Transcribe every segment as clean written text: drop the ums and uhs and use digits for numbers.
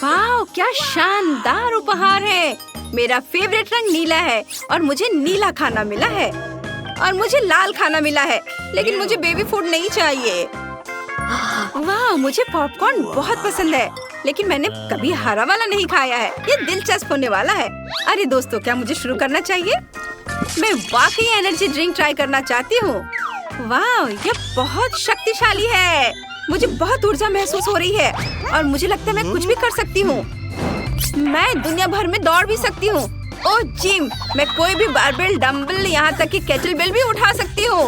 वाह, क्या शानदार उपहार है। मेरा फेवरेट रंग नीला है और मुझे नीला खाना मिला है और मुझे लाल खाना मिला है, लेकिन मुझे बेबी फूड नहीं चाहिए। वाह, मुझे पॉपकॉर्न बहुत पसंद है, लेकिन मैंने कभी हरा वाला नहीं खाया है। ये दिलचस्प होने वाला है। अरे दोस्तों, क्या मुझे शुरू करना चाहिए? मैं वाकई एनर्जी ड्रिंक ट्राई करना चाहती हूँ। वाह, ये बहुत शक्तिशाली है। मुझे बहुत ऊर्जा महसूस हो रही है और मुझे लगता है मैं कुछ भी कर सकती हूँ। मैं दुनिया भर में दौड़ भी सकती हूँ। ओह जिम, मैं कोई भी बारबेल, डंबल, यहाँ तक कि केटल बेल भी उठा सकती हूँ।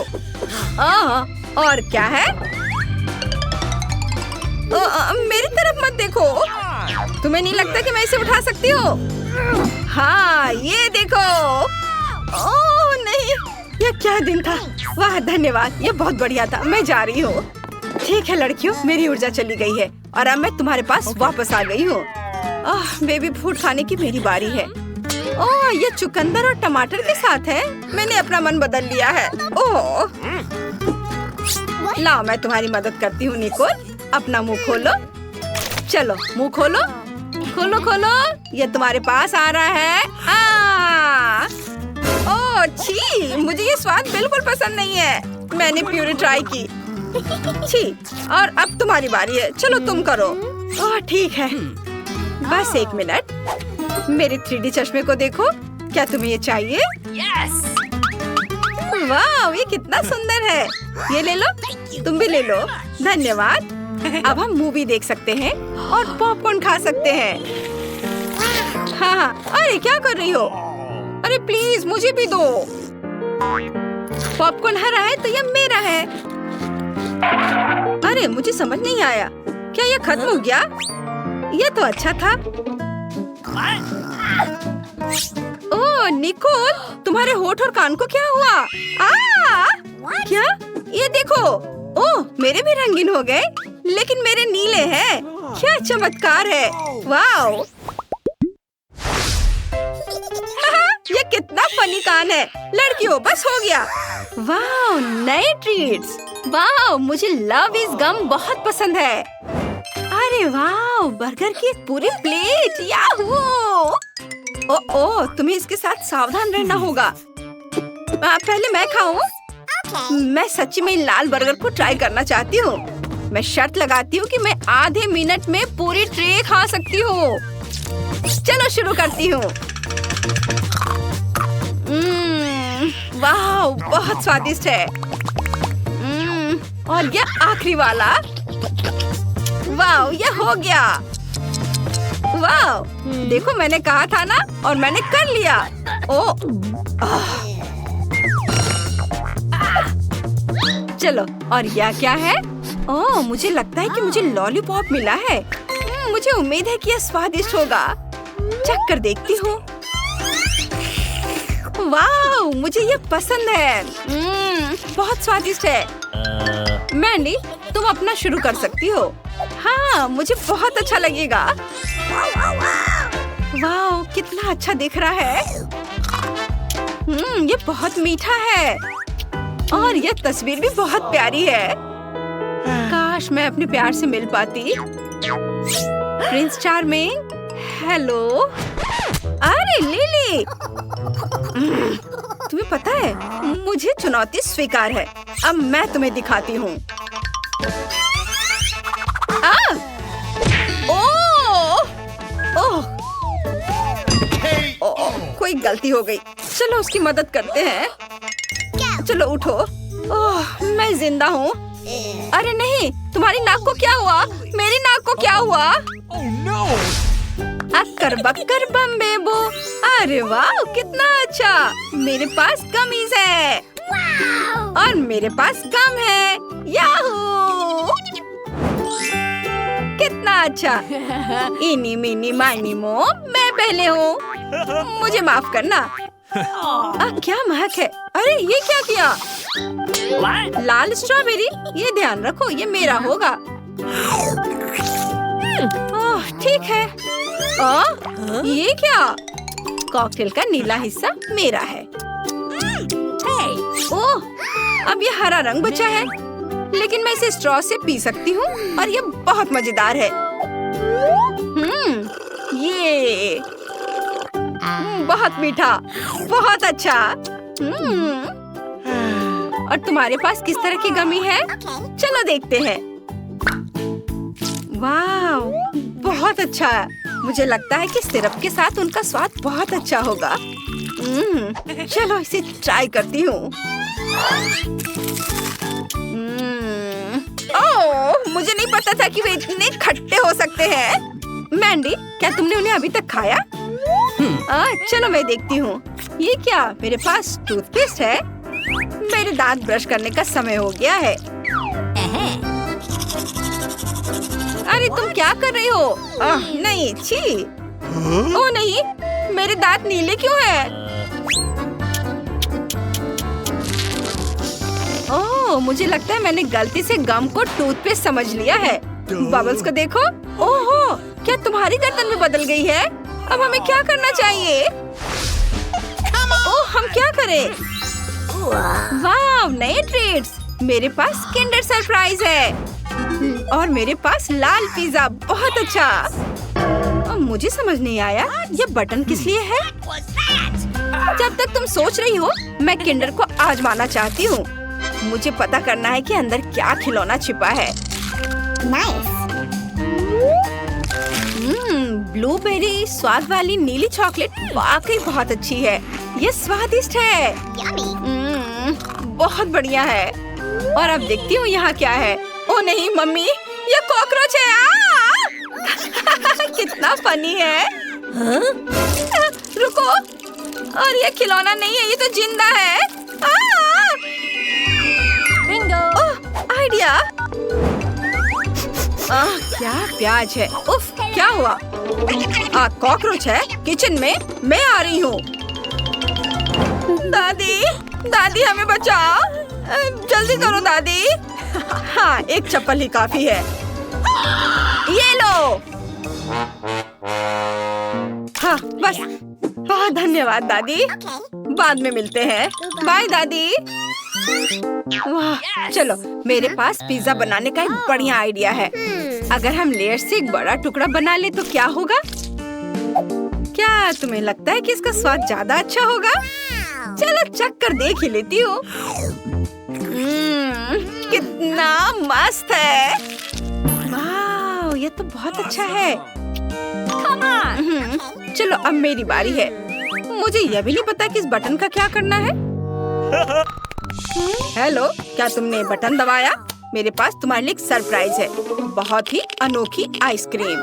और क्या है? मेरी तरफ मत देखो। तुम्हें नहीं लगता कि मैं इसे उठा सकती हूँ? हाँ, ये देखो। ओह नहीं, ये क्या दिन था। वाह धन्यवाद, ये बहुत बढ़िया था। मैं जा रही हूँ। ठीक है लड़कियों, मेरी ऊर्जा चली गई है और अब मैं तुम्हारे पास वापस आ गई हूँ। बेबी फूड खाने की मेरी बारी है। ओह, ये चुकंदर और टमाटर के साथ है। मैंने अपना मन बदल लिया है। ओह, लाओ मैं तुम्हारी मदद करती हूँ निकोल। अपना मुंह खोलो। चलो मुंह खोलो, खोलो खोलो। ये तुम्हारे पास आ रहा है। ओह छी, मुझे ये स्वाद बिल्कुल पसंद नहीं है। मैंने प्यूरी ट्राई की। छी, और अब तुम्हारी बारी है। चलो तुम करो। ओह ठीक है, बस एक मिनट। मेरे 3D चश्मे को देखो। क्या तुम्हें ये चाहिए? यस। वाह, ये कितना सुंदर है। ये ले लो, तुम भी ले लो। धन्यवाद। अब हम मूवी देख सकते हैं और पॉपकॉर्न खा सकते हैं। हाँ, अरे क्या कर रही हो? अरे प्लीज मुझे भी दो। पॉपकॉर्न हरा है तो ये मेरा है। अरे मुझे समझ नहीं आया, क्या ये खत्म हो गया? ये तो अच्छा था। ओह निकोल, तुम्हारे होठ और कान को क्या हुआ? क्या? ये देखो। ओह, मेरे भी रंगीन हो गए, लेकिन मेरे नीले हैं। क्या चमत्कार है। वाओ। ये कितना फनी कान है। लड़कियों बस हो गया। वाओ, नए ट्रीट्स। वाओ, मुझे लव इज गम बहुत पसंद है। अरे वाओ, बर्गर की एक पूरी प्लेट। याहू। ओह, तुम्हें इसके साथ सावधान रहना होगा। पहले मैं खाऊं? मैं सच्ची में लाल बर्गर को ट्राई करना चाहती हूँ। मैं शर्त लगाती हूँ कि मैं आधे मिनट में पूरी ट्रे खा सकती हूँ। चलो शुरू करती हूँ। वाह, बहुत स्वादिष्ट है। और ये आखिरी वाला। वाह, ये हो गया। वाह, देखो मैंने कहा था ना, और मैंने कर लिया। चलो, और यह क्या है? ओह, मुझे लगता है कि मुझे लॉलीपॉप मिला है। मुझे उम्मीद है कि यह स्वादिष्ट होगा। चख कर देखती हूँ। वाह, मुझे ये पसंद है। बहुत स्वादिष्ट है। मैंडी, तुम अपना शुरू कर सकती हो। हाँ, मुझे बहुत अच्छा लगेगा। वाह, कितना अच्छा दिख रहा है। ये बहुत मीठा है और ये तस्वीर भी बहुत प्यारी है। काश मैं अपने प्यार से मिल पाती। Prince charming, hello. अरे लिली, तुम्हें पता है मुझे चुनौती स्वीकार है। अब मैं तुम्हें दिखाती हूँ। कोई गलती हो गई। चलो उसकी मदद करते हैं। चलो उठो। ओह, मैं जिंदा हूँ। अरे नहीं, तुम्हारी नाक को क्या हुआ? मेरी नाक को क्या हुआ? अक्कर बक्कर बम बेबो। अरे वाह, कितना अच्छा। मेरे पास कमीज है और मेरे पास गम है। याहू, कितना अच्छा। इनी मिनी माइनी मो, मैं पहले हूँ। मुझे माफ करना। क्या महक है। अरे ये क्या किया? लाल स्ट्रॉबेरी, ये ध्यान रखो, ये मेरा होगा। ओह ठीक है। ये क्या? कॉकटेल का नीला हिस्सा मेरा है। ओह, अब ये हरा रंग बचा है, लेकिन मैं इसे स्ट्रॉ से पी सकती हूँ और ये बहुत मजेदार है। ये बहुत मीठा, बहुत अच्छा। और तुम्हारे पास किस तरह की गमी है? चलो देखते हैं। वाव, बहुत अच्छा। मुझे लगता है कि सिरप के साथ उनका स्वाद बहुत अच्छा होगा। चलो इसे ट्राई करती हूँ। ओह, मुझे नहीं पता था कि वे इतने खट्टे हो सकते हैं। मैंडी, क्या तुमने उन्हें अभी तक खाया? चलो मैं देखती हूँ। ये क्या? मेरे पास टूथपेस्ट है। मेरे दांत ब्रश करने का समय हो गया है। अरे तुम क्या कर रही हो? नहीं, छी। ओह नहीं, मेरे दांत नीले क्यों हैं? ओह, मुझे लगता है मैंने गलती से गम को टूथपेस्ट समझ लिया है। बबल्स को देखो। ओहो, क्या तुम्हारी गर्दन भी बदल गई है? अब हमें क्या करना चाहिए? ओह, हम क्या करें? वाव, नए ट्रीट्स। मेरे पास किंडर सरप्राइज है और मेरे पास लाल पिज्जा। बहुत अच्छा। अब मुझे समझ नहीं आया ये बटन किस लिए है। जब तक तुम सोच रही हो, मैं किंडर को आजमाना चाहती हूँ। मुझे पता करना है कि अंदर क्या खिलौना छिपा है। Nice. ब्लूबेरी स्वाद वाली नीली चॉकलेट वाकई बहुत अच्छी है। ये स्वादिष्ट है। Yummy. बहुत बढ़िया है। और अब देखती हूँ यहाँ क्या है। ओ नहीं मम्मी, ये कॉकरोच है। कितना फनी है। रुको, और ये खिलौना नहीं है, ये तो जिंदा है। Bingo. आइडिया। क्या प्याज है। उफ, क्या हुआ? कॉकरोच है किचन में। मैं आ रही हूँ। दादी, दादी हमें बचाओ। जल्दी करो दादी। हाँ, एक चप्पल ही काफी है। ये लो। हाँ, बस। बहुत धन्यवाद दादी। बाद में मिलते हैं। बाय दादी। वाह, चलो मेरे पास पिज्जा बनाने का एक बढ़िया आइडिया है। अगर हम लेयर से एक बड़ा टुकड़ा बना ले तो क्या होगा? क्या तुम्हें लगता है कि इसका स्वाद ज्यादा अच्छा होगा? चलो चख कर देख ही लेती हूँ। कितना मस्त है। वाह, ये तो बहुत अच्छा है। चलो अब मेरी बारी है। मुझे यह भी नहीं पता कि इस बटन का क्या करना है। हेलो, क्या तुमने बटन दबाया? मेरे पास तुम्हारे लिए एक सरप्राइज है। बहुत ही अनोखी आइसक्रीम।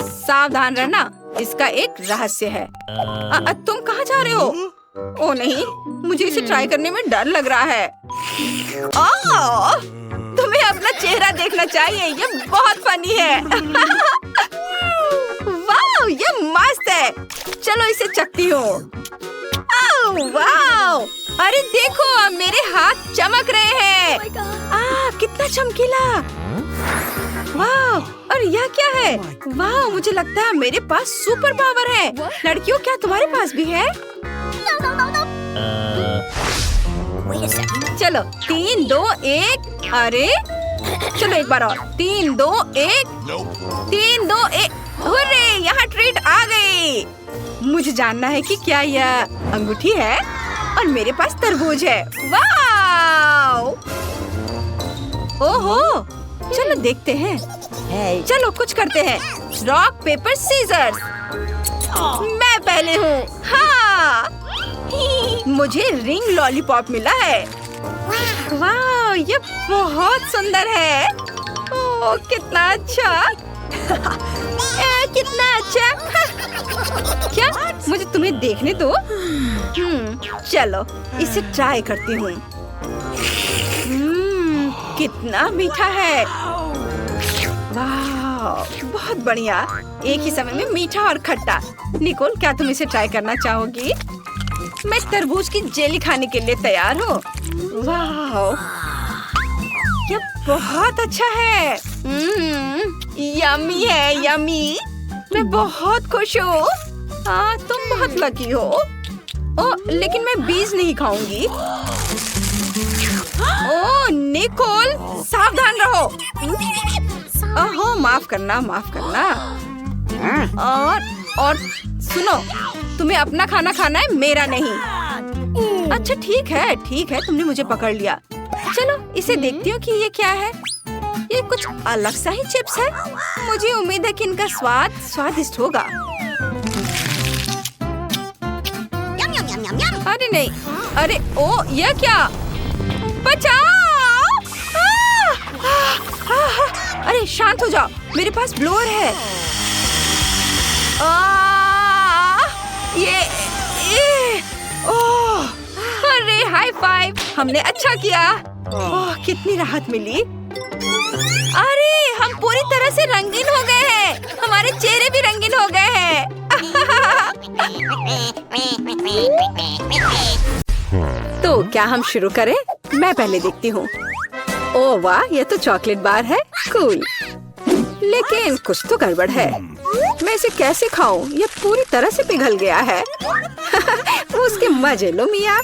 सावधान रहना, इसका एक रहस्य है। तुम कहाँ जा रहे हो? ओ नहीं, मुझे इसे ट्राई करने में डर लग रहा है। तुम्हें अपना चेहरा देखना चाहिए, ये बहुत फनी है। वाह, ये मस्त है। चलो इसे चखती हूँ। वाह, अरे देखो मेरे हाथ चमक रहे हैं। कितना चमकीला। वाह, और यह क्या है? वाह, मुझे लगता है मेरे पास सुपर पावर है। लड़कियों, क्या तुम्हारे पास भी है? Wait a second. चलो 3, 2, 1। अरे चलो एक बार और। 3, 2, 1। 3, 2, 1। हुर्रे, यहाँ ट्रीट आ गई। मुझे जानना है कि क्या यह अंगूठी है और मेरे पास तरबूज है। वाव! ओहो, चलो देखते हैं। चलो कुछ करते हैं। Rock paper scissors. मैं पहले हूँ। हाँ, मुझे रिंग लॉलीपॉप मिला है। वाह, ये बहुत सुंदर है। ओह, कितना अच्छा। कितना अच्छा। क्या? मुझे तुम्हें देखने दो। चलो इसे ट्राई करती हूँ। कितना मीठा है। वाह, बहुत बढ़िया। एक ही समय में मीठा और खट्टा। निकोल, क्या तुम इसे ट्राई करना चाहोगी? मैं तरबूज की जेली खाने के लिए तैयार हूँ। वाह, ये बहुत अच्छा है। यम्मी है, यम्मी। मैं बहुत खुश हूँ। हाँ, तुम बहुत लकी हो। ओ, लेकिन मैं बीज नहीं खाऊंगी। ओ, निकोल, सावधान रहो। ओहो माफ करना माफ करना। और सुनो, तुम्हें अपना खाना खाना है, मेरा नहीं। अच्छा ठीक है, तुमने मुझे पकड़ लिया। चलो इसे देखती हूँ कि ये क्या है। ये कुछ अलग सा ही चिप्स है। मुझे उम्मीद है कि इनका स्वाद स्वादिष्ट होगा। अरे नहीं, अरे ओ ये क्या, बचाओ! अरे शांत हो जाओ, मेरे पास ब्लोअर है। ये ओह, अरे हाई फाइव, हमने अच्छा किया। ओह कितनी राहत मिली। अरे हम पूरी तरह से रंगीन हो गए हैं, हमारे चेहरे भी रंगीन हो गए हैं। तो क्या हम शुरू करें? मैं पहले देखती हूँ। ओह वाह, ये तो चॉकलेट बार है, कूल। लेकिन कुछ तो गड़बड़ है। मैं इसे कैसे खाऊं? ये पूरी तरह से पिघल गया है। उसके मजे लो मिया।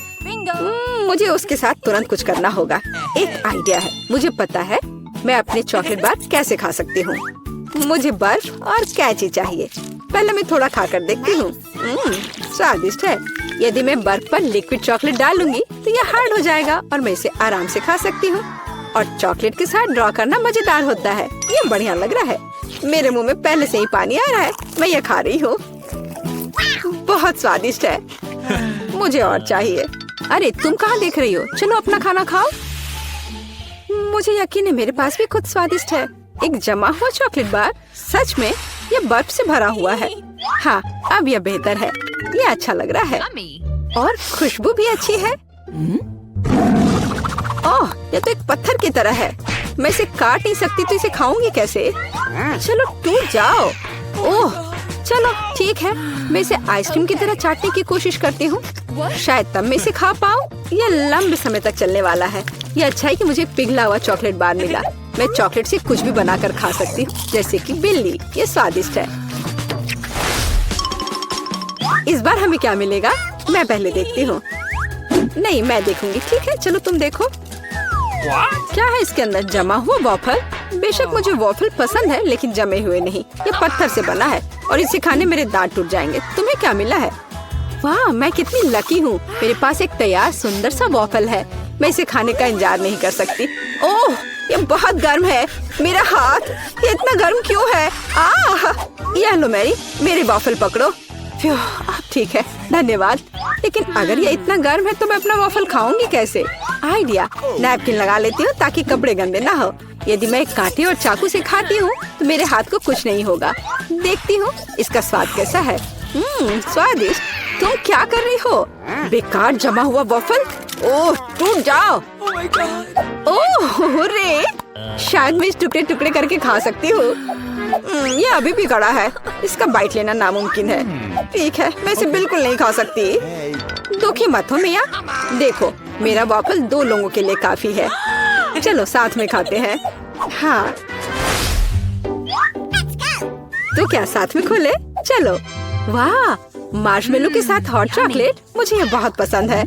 मुझे उसके साथ तुरंत कुछ करना होगा। एक आइडिया है, मुझे पता है मैं अपने चॉकलेट बार कैसे खा सकती हूँ। मुझे बर्फ और कैची चाहिए। पहले मैं थोड़ा खाकर देखती हूँ। स्वादिष्ट है। यदि मैं बर्फ पर लिक्विड चॉकलेट डालूंगी तो ये हार्ड हो जाएगा और मैं इसे आराम से खा सकती हूँ। और चॉकलेट के साथ ड्रॉ करना मजेदार होता है। ये बढ़िया लग रहा है। मेरे मुंह में पहले से ही पानी आ रहा है। मैं ये खा रही हूँ। बहुत स्वादिष्ट है। मुझे और चाहिए। अरे तुम कहाँ देख रही हो? चलो अपना खाना खाओ। मुझे यकीन है मेरे पास भी खुद स्वादिष्ट है। एक जमा हुआ चॉकलेट बार। सच में ये बर्फ से भरा हुआ है। हाँ अब यह बेहतर है। ये अच्छा लग रहा है और खुशबू भी अच्छी है। ओह ये तो एक पत्थर की तरह है। मैं इसे काट नहीं सकती तो इसे खाऊंगी कैसे? चलो टूट जाओ। ओह चलो ठीक है, मैं इसे आइसक्रीम की तरह चाटने की कोशिश करती हूँ। शायद तब मैं इसे खा पाऊँ। यह लंबे समय तक चलने वाला है। यह अच्छा है कि मुझे पिघला हुआ चॉकलेट बार मिला। मैं चॉकलेट से कुछ भी बनाकर खा सकती हूँ, जैसे कि बिल्ली। ये स्वादिष्ट है। इस बार हमें क्या मिलेगा? मैं पहले देखती हूँ। नहीं मैं देखूंगी। ठीक है चलो तुम देखो। क्या है इसके अंदर? जमा हुआ वॉफल। बेशक मुझे वॉफल पसंद है, लेकिन जमे हुए नहीं। ये पत्थर से बना है और इसे खाने मेरे दांत टूट जाएंगे। तुम्हें क्या मिला है? वाह मैं कितनी लकी हूँ। मेरे पास एक तैयार सुंदर सा वॉफल है। मैं इसे खाने का इंतजार नहीं कर सकती। ओह ये बहुत गर्म है। मेरा हाथ ये इतना गर्म क्यों है? यह लो मेरे वॉफल पकड़ो। ठीक है धन्यवाद। लेकिन अगर ये इतना गर्म है तो मैं अपना वॉफल खाऊंगी कैसे? आइडिया, नैपकिन लगा लेती हूँ ताकि कपड़े गंदे ना हो। यदि मैं कांटे और चाकू से खाती हूँ तो मेरे हाथ को कुछ नहीं होगा। देखती हूँ इसका स्वाद कैसा है। स्वादिष्ट। तुम क्या कर रही हो? बेकार जमा हुआ वॉफल। ओह टूट जाओ। ओह रे, शायद मैं इस टुकड़े टुकड़े करके खा सकती हूँ। ये अभी भी कड़ा है। इसका बाइट लेना नामुमकिन है। ठीक है मैं इसे बिल्कुल नहीं खा सकती। दुखी मत हो मिया। देखो मेरा वॉफल 2 लोगों के लिए काफी है। चलो साथ में खाते हैं। हाँ तो क्या साथ में खोले? चलो। वाह मार्शमेलो के साथ हॉट चॉकलेट। मुझे ये बहुत पसंद है।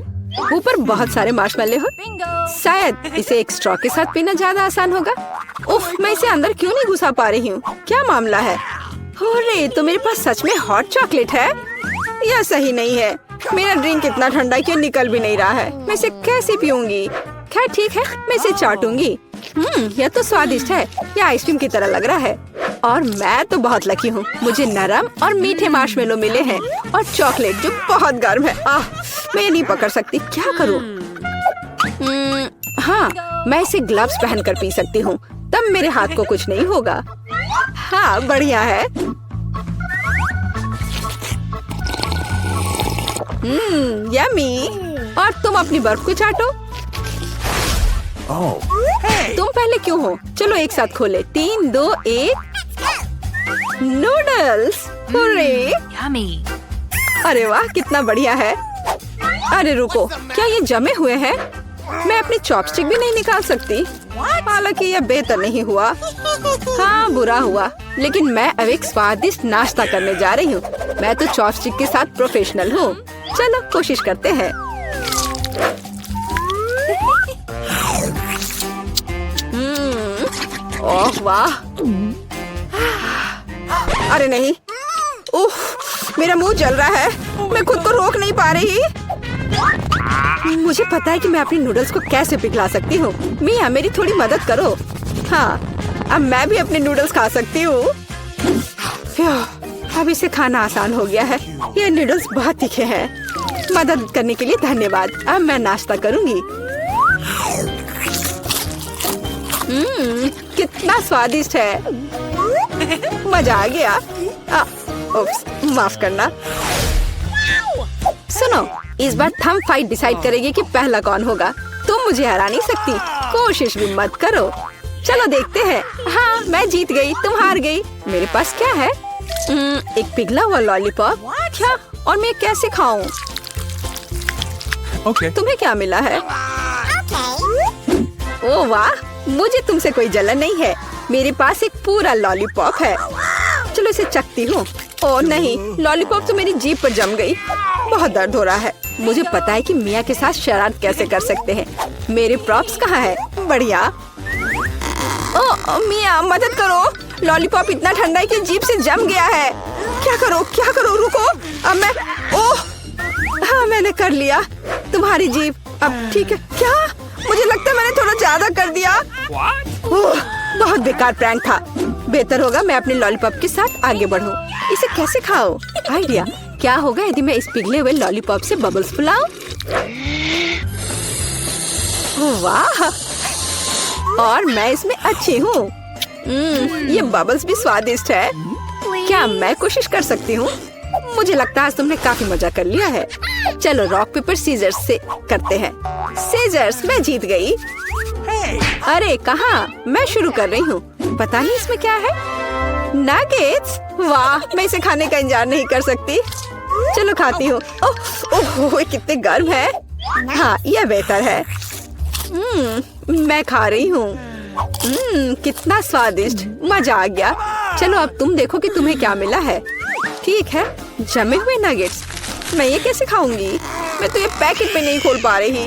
ऊपर बहुत सारे मार्शमेलो हो। शायद इसे एक स्ट्रॉ के साथ पीना ज्यादा आसान होगा। उफ मैं इसे अंदर क्यों नहीं घुसा पा रही हूँ? क्या मामला है? अरे तो मेरे पास सच में हॉट चॉकलेट है। यह सही नहीं है। मेरा ड्रिंक इतना ठंडा क्यों निकल भी नहीं रहा है? मैं इसे कैसे पीऊंगी? खैर ठीक है मैं इसे चाटूंगी। यह तो स्वादिष्ट है। यह आइसक्रीम की तरह लग रहा है। और मैं तो बहुत लकी हूँ। मुझे नरम और मीठे मार्शमेलो मिले हैं और चॉकलेट जो बहुत गर्म है। मैं नहीं पकड़ सकती। क्या करूँ? हाँ मैं इसे ग्लव्स पहनकर पी सकती हूँ, तब मेरे हाथ को कुछ नहीं होगा। हाँ बढ़िया है। यम्मी। और तुम अपनी बर्फ को चाटो। तुम पहले क्यों हो? चलो एक साथ खोले। 3, 2, 1। नूडल्स। अरे वाह कितना बढ़िया है। अरे रुको, क्या ये जमे हुए हैं? मैं अपनी चॉपस्टिक भी नहीं निकाल सकती। हालांकि यह बेहतर नहीं हुआ। हाँ बुरा हुआ, लेकिन मैं अब एक स्वादिष्ट नाश्ता करने जा रही हूँ। मैं तो चॉपस्टिक के साथ प्रोफेशनल हूँ। चलो कोशिश करते हैं। ओह वाह, अरे नहीं, उफ, मेरा मुंह जल रहा है, मैं खुद को रोक नहीं पा रही। मुझे पता है कि मैं अपने नूडल्स को कैसे पिघला सकती हूँ। मिया मेरी थोड़ी मदद करो। हाँ, अब मैं भी अपने नूडल्स खा सकती हूँ। अब इसे खाना आसान हो गया है। ये नूडल्स बहुत तीखे हैं। मदद करने के लिए धन्यवाद। अब मैं नाश्ता करूंगी। कितना स्वादिष्ट है, मजा आ गया। उप्स, माफ करना। सुनो, इस बार थंब फाइट डिसाइड करेगी कि पहला कौन होगा। तुम मुझे हरा नहीं सकती, कोशिश भी मत करो। चलो देखते हैं। हाँ, मैं जीत गई, तुम हार गई। मेरे पास क्या है? एक पिघला हुआ लॉलीपॉप। क्या? और मैं कैसे खाऊं? Okay. तुम्हें क्या मिला है? Okay. ओह वाह, मुझे तुमसे कोई जलन नहीं है। मेरे पास एक पूरा लॉलीपॉप है। चलो इसे चखती हूँ। ओह नहीं, लॉलीपॉप तो मेरी जीभ पर जम गई। बहुत दर्द हो रहा है। मुझे पता है कि मिया के साथ शरारत कैसे कर सकते हैं। मेरे प्रॉप्स कहाँ है? बढ़िया। ओह मिया, मदद करो। लॉलीपॉप इतना ठंडा है कि जीभ से जम गया है। क्या करो, क्या करो? रुको, अब मैं। ओह हाँ, मैंने कर लिया। तुम्हारी जीभ अब ठीक है क्या? मुझे लगता है मैंने थोड़ा ज्यादा कर दिया। ओह, बहुत बेकार प्रैंक था। बेहतर होगा मैं अपने लॉलीपॉप के साथ आगे बढ़ूं। इसे कैसे खाओ? आइडिया, क्या होगा यदि मैं इस पिघले हुए लॉलीपॉप से बबल्स फुलाऊं? वाह, और मैं इसमें अच्छी हूँ। ये बबल्स भी स्वादिष्ट है। क्या मैं कोशिश कर सकती हूँ? मुझे लगता है आज तुमने काफी मजा कर लिया है। चलो रॉक पेपर सीजर्स से करते हैं। सीजर्स, मैं जीत गई। अरे कहाँ? मैं शुरू कर रही हूँ। पता नहीं इसमें क्या है। नगेट्स, वाह, मैं इसे खाने का इंतजार नहीं कर सकती। चलो खाती हूँ। ओह, कितने गर्म है। हाँ, यह बेहतर है। मैं खा रही हूँ। कितना स्वादिष्ट, मजा आ गया। चलो अब तुम देखो कि तुम्हें क्या मिला है। ठीक है, जमे हुए नगेट्स। मैं ये कैसे खाऊंगी? मैं तो ये पैकेट में नहीं खोल पा रही।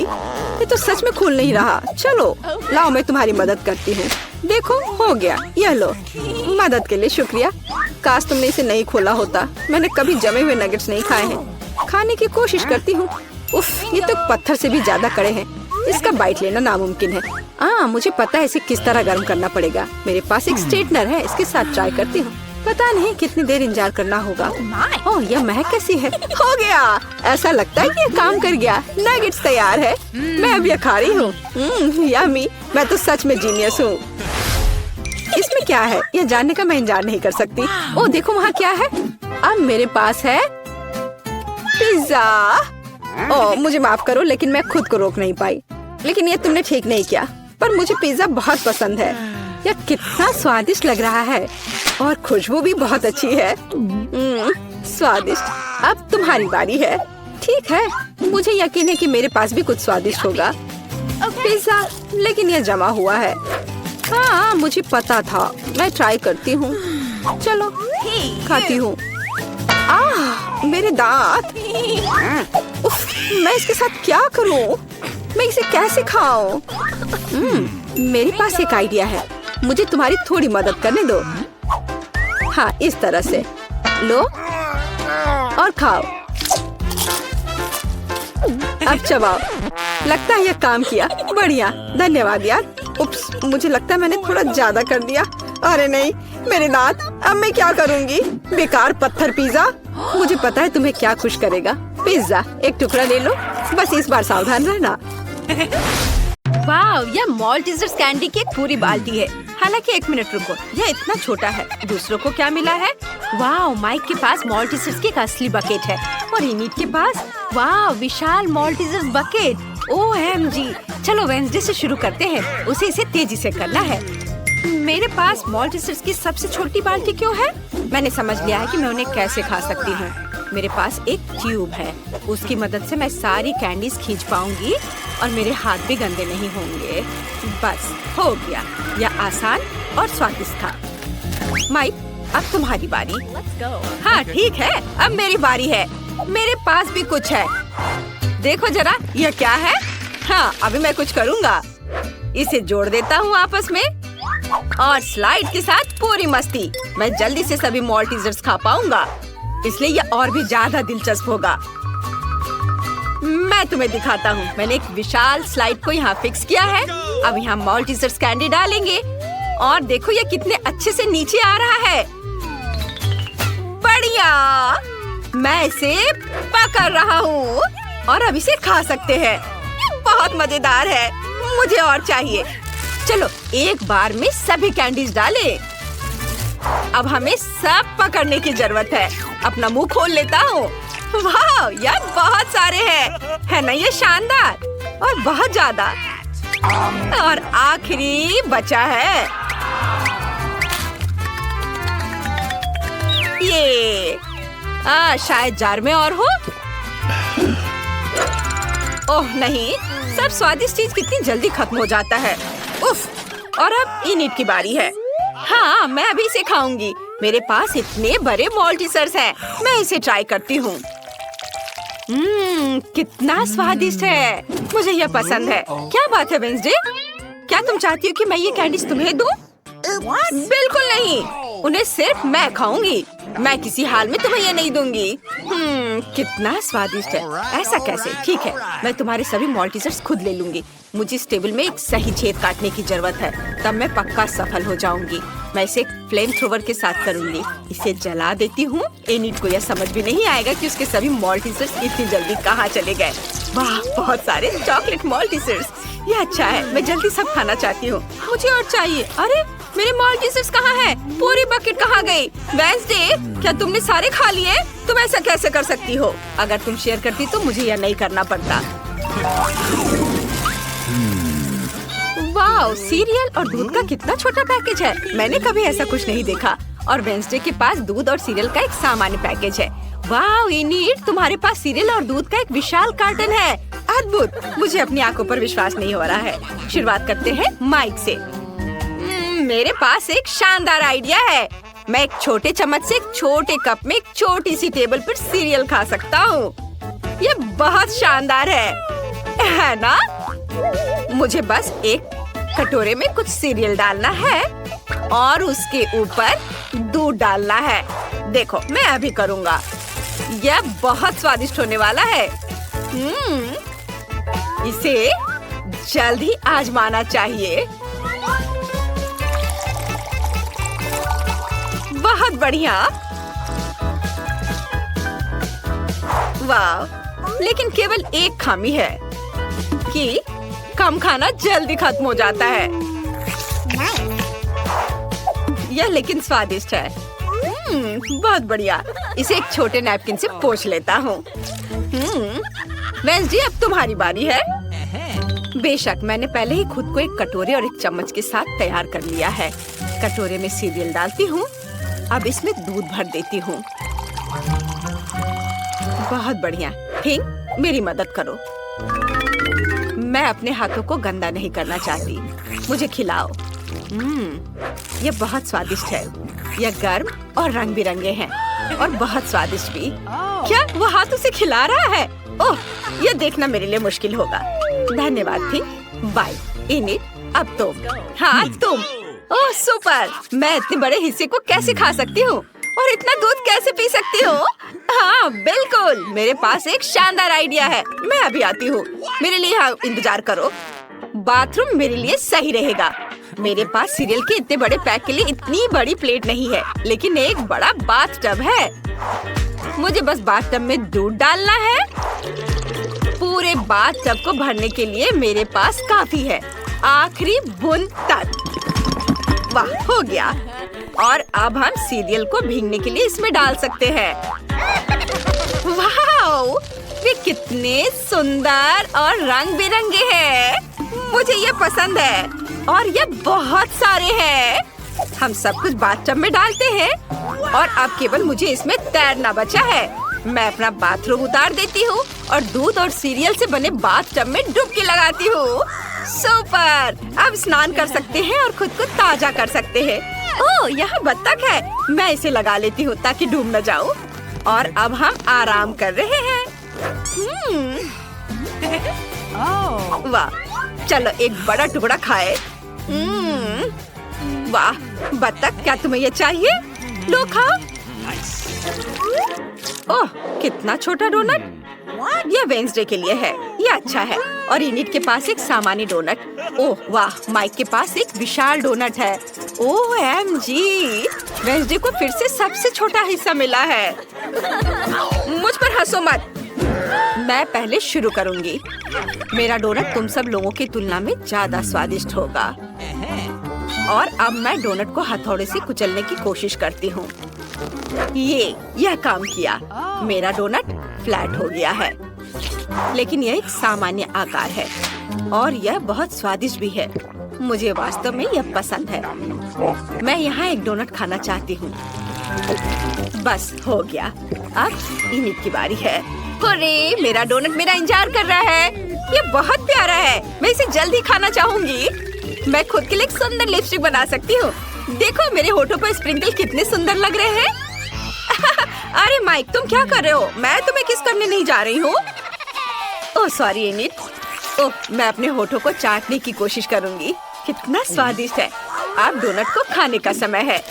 ये तो सच में खुल नहीं रहा। चलो लाओ, मैं तुम्हारी मदद करती हूँ। देखो, हो गया। यह लो। मदद के लिए शुक्रिया। काश तुमने इसे नहीं खोला होता। मैंने कभी जमे हुए नगेट्स नहीं खाए हैं। खाने की कोशिश करती हूँ। उफ, ये तो पत्थर से भी ज्यादा कड़े हैं। इसका बाइट लेना नामुमकिन है। मुझे पता है इसे किस तरह गर्म करना पड़ेगा। मेरे पास एक स्ट्रेटनर है, इसके साथ ट्राई करती हूँ। पता नहीं कितनी देर इंतजार करना होगा। ओह, यह महक कैसी है? हो गया। ऐसा लगता है कि ये काम कर गया। नगेट्स तैयार है। मैं अब ये खा रही हूँ। यम्मी, मैं तो सच में जीनियस हूँ। इसमें क्या है, यह जानने का मैं इंतजार नहीं कर सकती। ओह देखो, वहाँ क्या है? अब मेरे पास है पिज्जा। ओह मुझे माफ करो, लेकिन मैं खुद को रोक नहीं पाई। लेकिन ये तुमने ठीक नहीं किया। पर मुझे पिज्जा बहुत पसंद है। यह कितना स्वादिष्ट लग रहा है और खुशबू भी बहुत अच्छी है। स्वादिष्ट। अब तुम्हारी बारी है। ठीक है, मुझे यकीन है कि मेरे पास भी कुछ स्वादिष्ट होगा। पिज्जा, लेकिन यह जमा हुआ है। हाँ, मुझे पता था। मैं ट्राई करती हूँ। चलो खाती हूँ। मेरे दांत। उफ, मैं इसके साथ क्या करूँ? मैं इसे कैसे खाऊं? मेरे पास एक आइडिया है। मुझे तुम्हारी थोड़ी मदद करने दो। हाँ, इस तरह से लो और खाओ। अब चबाओ। लगता है यह काम किया। बढ़िया, धन्यवाद यार। उप्स, मुझे लगता है मैंने थोड़ा ज्यादा कर दिया। अरे नहीं, मेरे दांत। अब मैं क्या करूँगी? बेकार पत्थर पिज्जा। मुझे पता है तुम्हें क्या खुश करेगा। पिज्जा, एक टुकड़ा ले लो। बस इस बार सावधान रहना। वाह, यह मॉल्टीजर्स कैंडी की एक पूरी बाल्टी है। हालांकि 1 मिनट रुको, यह इतना छोटा है। दूसरों को क्या मिला है? वाह, माइक के पास मॉल्टीजर्स की एक असली बकेट है और इनिट के पास वाह विशाल मॉल्टीजर्स बकेट। OMG, चलो वेंसडे से शुरू करते हैं। उसे इसे तेजी से करना है। मेरे पास मॉल्टीजर्स की सबसे छोटी बाल्टी क्यों है? मैंने समझ लिया है कि मैं उन्हें कैसे खा सकती हूँ। मेरे पास एक ट्यूब है। उसकी मदद से मैं सारी कैंडीज खींच पाऊंगी और मेरे हाथ भी गंदे नहीं होंगे। बस हो गया। यह आसान और स्वादिष्ट था। माइक, अब तुम्हारी बारी। हाँ ठीक है, अब मेरी बारी है। मेरे पास भी कुछ है। देखो जरा, यह क्या है? हाँ, अभी मैं कुछ करूँगा। इसे जोड़ देता हूँ आपस में। और स्लाइड के साथ पूरी मस्ती। मैं जल्दी से सभी मॉल्टीजर्स खा पाऊंगा, इसलिए ये और भी ज्यादा दिलचस्प होगा। मैं तुम्हें दिखाता हूँ। मैंने एक विशाल स्लाइड को यहाँ फिक्स किया है। अब यहाँ मॉल्टीजर्स कैंडी डालेंगे और देखो ये कितने अच्छे से नीचे आ रहा है। बढ़िया, मैं इसे पकड़ रहा हूँ और अब इसे खा सकते हैं। बहुत मजेदार है, मुझे और चाहिए। चलो एक बार में सभी कैंडीज डालें। अब हमें सब पकड़ने की जरूरत है। अपना मुंह खोल लेता हूँ। वाह, यार बहुत सारे हैं, है ना ये शानदार और बहुत ज्यादा। और आखिरी बचा है ये। शायद जार में और हो। ओह नहीं, सब स्वादिष्ट चीज कितनी जल्दी खत्म हो जाता है। उफ, और अब इनिट की बारी है। हाँ, मैं अभी इसे खाऊंगी। मेरे पास इतने बड़े मॉल्टीजर्स हैं। मैं इसे ट्राई करती हूँ। कितना स्वादिष्ट है, मुझे यह पसंद है। क्या बात है वेंसडे, क्या तुम चाहती हो कि मैं ये कैंडीज तुम्हें दूँ? बिल्कुल नहीं, उन्हें सिर्फ मैं खाऊंगी। मैं किसी हाल में तुम्हें ये नहीं दूंगी। कितना स्वादिष्ट है। ऐसा कैसे? ठीक है, मैं तुम्हारे सभी मॉल्टीजर्स खुद ले लूंगी। मुझे इस टेबल में एक सही छेद काटने की जरूरत है, तब मैं पक्का सफल हो जाऊंगी। मैं इसे फ्लेम थ्रोवर के साथ करूंगी। इसे जला देती हूँ। एनिट को यह समझ भी नहीं आएगा कि उसके सभी मॉल्टीजर्स इतनी जल्दी कहाँ चले गए। वाह, बहुत सारे चॉकलेट मॉल्टीजर्स। ये अच्छा है, मैं जल्दी सब खाना चाहती हूँ। मुझे और चाहिए। अरे मेरे मॉल्टीजर्स कहाँ हैं? पूरी बकेट कहाँ गई? वेंसडे, क्या तुमने सारे खा लिए? तुम ऐसा कैसे कर सकती हो? अगर तुम शेयर करती तो मुझे यह नहीं करना पड़ता। वाह, सीरियल और दूध का कितना छोटा पैकेज है। मैंने कभी ऐसा कुछ नहीं देखा। और वेंसडे के पास दूध और सीरियल का एक सामान्य पैकेज है। वाह इनिट, तुम्हारे पास सीरियल और दूध का एक विशाल कार्टन है। अद्भुत, मुझे अपनी आंखों पर विश्वास नहीं हो रहा है। शुरुआत करते हैं माइक से। मेरे पास एक शानदार आइडिया है। मैं एक छोटे चम्मच से एक छोटे कप में एक छोटी सी टेबल पर सीरियल खा सकता हूँ। ये बहुत शानदार है ना? मुझे बस एक कटोरे में कुछ सीरियल डालना है और उसके ऊपर दूध डालना है। देखो, मैं अभी करूँगा। यह बहुत स्वादिष्ट होने वाला है। इसे जल्द ही आजमाना चाहिए। बहुत बढ़िया। वाह, लेकिन केवल एक खामी है कि कम खाना जल्दी खत्म हो जाता है। यह लेकिन स्वादिष्ट है। बहुत बढ़िया। इसे एक छोटे नैपकिन से पोंछ लेता हूँ। वेंसडे, अब तुम्हारी बारी है। बेशक, मैंने पहले ही खुद को एक कटोरे और एक चम्मच के साथ तैयार कर लिया है। कटोरे में सीरियल डालती हूँ। अब इसमें दूध भर देती हूँ। बहुत बढ़िया। थिंक, मेरी मदद करो। मैं अपने हाथों को गंदा नहीं करना चाहती। मुझे खिलाओ। यह बहुत स्वादिष्ट है। यह गर्म और रंग बिरंगे हैं और बहुत स्वादिष्ट भी। क्या वो हाथों से खिला रहा है? ओह, यह देखना मेरे लिए मुश्किल होगा। धन्यवाद थिंक। बाय इनिट, अब तुम। हाँ तुम। ओह सुपर, मैं इतने बड़े हिस्से को कैसे खा सकती हूँ और इतना दूध कैसे पी सकती हूँ? हाँ बिल्कुल, मेरे पास एक शानदार आइडिया है। मैं अभी आती हूँ। मेरे लिए यहाँ इंतजार करो। बाथरूम मेरे लिए सही रहेगा। मेरे पास सीरियल के इतने बड़े पैक के लिए इतनी बड़ी प्लेट नहीं है, लेकिन एक बड़ा बाथ टब है। मुझे बस बाथ टब में दूध डालना है। पूरे बाथ टब को भरने के लिए मेरे पास काफी है, आखिरी बूंद तक। वाह, हो गया। और अब हम सीरियल को भीगने के लिए इसमें डाल सकते हैं। वाह, वे कितने सुंदर और रंग बिरंगे हैं। मुझे ये पसंद है और ये बहुत सारे हैं। हम सब कुछ बाथटब में डालते हैं और अब केवल मुझे इसमें तैरना बचा है। मैं अपना बाथरूम उतार देती हूँ और दूध और सीरियल से बने बाथटब में डुबकी लगाती हूँ। सुपर, अब स्नान कर सकते हैं और खुद को ताजा कर सकते हैं। ओह, यहाँ बत्तख है। मैं इसे लगा लेती हूँ ताकि डूब न जाऊँ। और अब हम आराम कर रहे हैं। वाह, चलो एक बड़ा टुकड़ा खाए। वाह बत्तख, क्या तुम्हें ये चाहिए? लो खाओ। ओह कितना छोटा डोनट। ये वेंसडे के लिए है, ये अच्छा है। और इनिट के पास एक सामान्य डोनट। ओह वाह, माइक के पास एक विशाल डोनट है। ओह एमजी, वेंसडे को फिर से सबसे छोटा हिस्सा मिला है। मुझ पर हंसो मत, मैं पहले शुरू करूंगी। मेरा डोनट तुम सब लोगों की तुलना में ज्यादा स्वादिष्ट होगा। और अब मैं डोनट को हथौड़े से कुचलने की कोशिश करती हूँ। यह काम किया। मेरा डोनट फ्लैट हो गया है, लेकिन यह एक सामान्य आकार है और यह बहुत स्वादिष्ट भी है। मुझे वास्तव में यह पसंद है। मैं यहाँ एक डोनट खाना चाहती हूँ। बस हो गया। अब इनिट की बारी है। अरे मेरा डोनट मेरा इंतजार कर रहा है। ये बहुत प्यारा है, मैं इसे जल्दी खाना चाहूंगी। मैं खुद के लिए एक सुंदर लिपस्टिक बना सकती हूँ। देखो मेरे होठों पर स्प्रिंकल कितने सुंदर लग रहे हैं। अरे माइक, तुम क्या कर रहे हो? मैं तुम्हें किस करने नहीं जा रही हूँ। Oh sorry init. ओह, मैं अपने होठों को चाटने की कोशिश करूंगी। कितना स्वादिष्ट है। अब डोनट को खाने का समय है।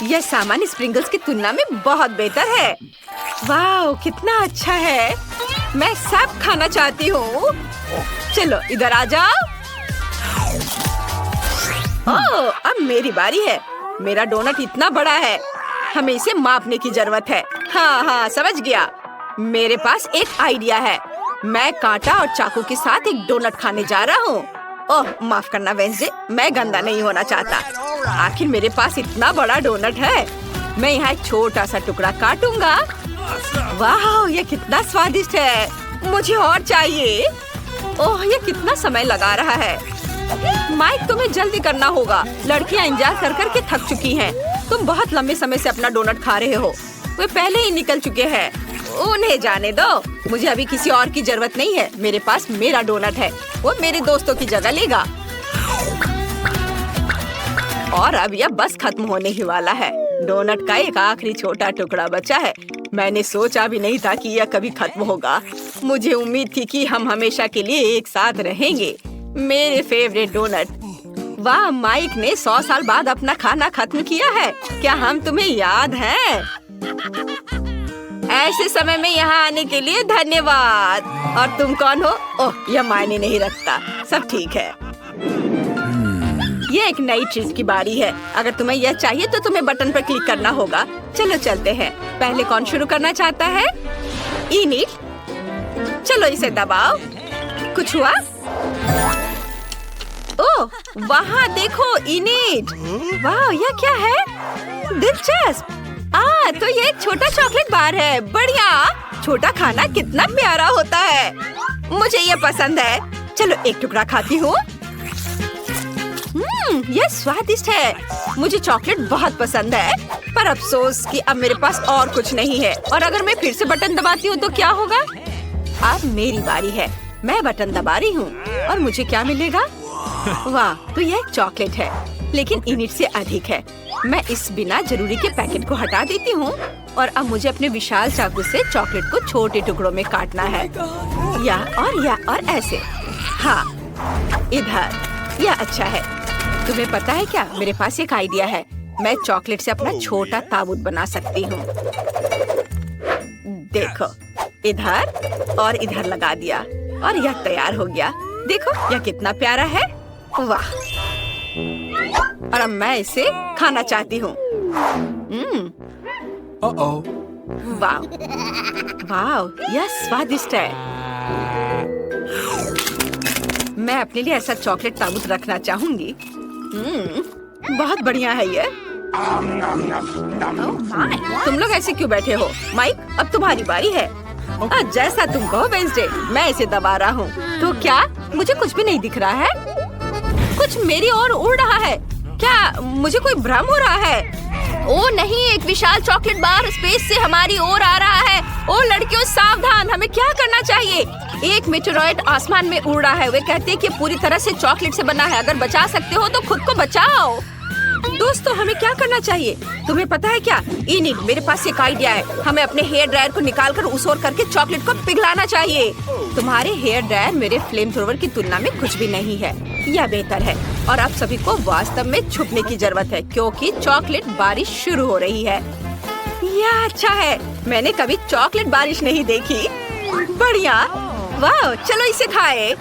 यह सामान्य स्प्रिंकल्स की तुलना में बहुत बेहतर है। वाह कितना अच्छा है। मैं सब खाना चाहती हूँ। चलो इधर आ जाओ। ओह, अब मेरी बारी है। मेरा डोनट इतना बड़ा है, हमें इसे मापने की जरूरत है। हाँ समझ गया। मेरे पास एक आइडिया है। मैं कांटा और चाकू के साथ एक डोनट खाने जा रहा हूँ। ओह माफ करना वेंसडे, मैं गंदा नहीं होना चाहता। आखिर मेरे पास इतना बड़ा डोनट है। मैं यहाँ एक छोटा सा टुकड़ा काटूंगा। वाह ये कितना स्वादिष्ट है। मुझे और चाहिए। ओह ये कितना समय लगा रहा है। माइक, तुम्हें जल्दी करना होगा। लड़कियाँ इंतजार कर कर के थक चुकी हैं। तुम बहुत लंबे समय से अपना डोनट खा रहे हो। वे पहले ही निकल चुके हैं। उन्हें जाने दो। मुझे अभी किसी और की जरूरत नहीं है। मेरे पास मेरा डोनट है, वो मेरे दोस्तों की जगह लेगा। और अब यह बस खत्म होने ही वाला है। डोनट का एक आखिरी छोटा टुकड़ा बचा है। मैंने सोचा भी नहीं था कि यह कभी खत्म होगा। मुझे उम्मीद थी कि हम हमेशा के लिए एक साथ रहेंगे। मेरे फेवरेट डोनट। वाह, माइक ने 100 साल बाद अपना खाना खत्म किया है। क्या हम तुम्हें याद हैं? ऐसे समय में यहाँ आने के लिए धन्यवाद। और तुम कौन हो? ओह, यह मायने नहीं रखता। सब ठीक है। ये एक नई चीज की बारी है। अगर तुम्हें यह चाहिए तो तुम्हें बटन पर क्लिक करना होगा। चलो चलते हैं। पहले कौन शुरू करना चाहता है? इनिट। चलो इसे दबाओ। कुछ हुआ? ओह, वहाँ देखो इनिट। वाह, यह क्या है? दिलचस्प। तो ये एक छोटा चॉकलेट बार है। बढ़िया। छोटा खाना कितना प्यारा होता है। मुझे ये पसंद है। चलो एक टुकड़ा खाती हूँ। यह स्वादिष्ट है। मुझे चॉकलेट बहुत पसंद है, पर अफसोस कि अब मेरे पास और कुछ नहीं है। और अगर मैं फिर से बटन दबाती हूँ तो क्या होगा? अब मेरी बारी है। मैं बटन दबा रही हूँ और मुझे क्या मिलेगा? वाह, तो यह एक चॉकलेट है, लेकिन इनिट से अधिक है। मैं इस बिना जरूरी के पैकेट को हटा देती हूँ और अब मुझे अपने विशाल चाकू से चॉकलेट को छोटे टुकड़ों में काटना है। या और ऐसे। हाँ, इधर। यह अच्छा है। तुम्हें पता है क्या, मेरे पास एक आइडिया है। मैं चॉकलेट से अपना छोटा ताबूत बना सकती हूँ। देखो, इधर और इधर लगा दिया और यह तैयार हो गया। देखो यह कितना प्यारा है। वाह, और अब मैं इसे खाना चाहती हूँ। वाह वाह, यह स्वादिष्ट है। मैं अपने लिए ऐसा चॉकलेट ताबूत रखना चाहूंगी। बहुत बढ़िया है ये। तुम लोग ऐसे क्यों बैठे हो? माइक, अब तुम्हारी बारी है। जैसा तुम कहो वेंसडे। मैं इसे दबा रहा हूँ। तो क्या मुझे कुछ भी नहीं दिख रहा है? कुछ मेरी ओर उड़ रहा है। क्या मुझे कोई भ्रम हो रहा है? ओ नहीं, एक विशाल चॉकलेट बार स्पेस से हमारी ओर आ रहा है। ओ लड़कियों सावधान, हमें क्या करना चाहिए? एक मेटेरॉइड आसमान में उड़ रहा है। वे कहते हैं कि पूरी तरह से चॉकलेट से बना है। अगर बचा सकते हो तो खुद को बचाओ। दोस्तों, हमें क्या करना चाहिए? तुम्हें पता है क्या? इनिट, मेरे पास एक आइडिया है। हमें अपने हेयर ड्रायर को निकालकर उस ओर करके चॉकलेट को पिघलाना चाहिए। तुम्हारे हेयर ड्रायर मेरे फ्लेम थ्रोवर की तुलना में कुछ भी नहीं है। यह बेहतर है। और आप सभी को वास्तव में छुपने की जरूरत है क्योंकि चॉकलेट बारिश शुरू हो रही है। यह अच्छा है, मैंने कभी चॉकलेट बारिश नहीं देखी। बढ़िया, वाह, चलो इसे खाए।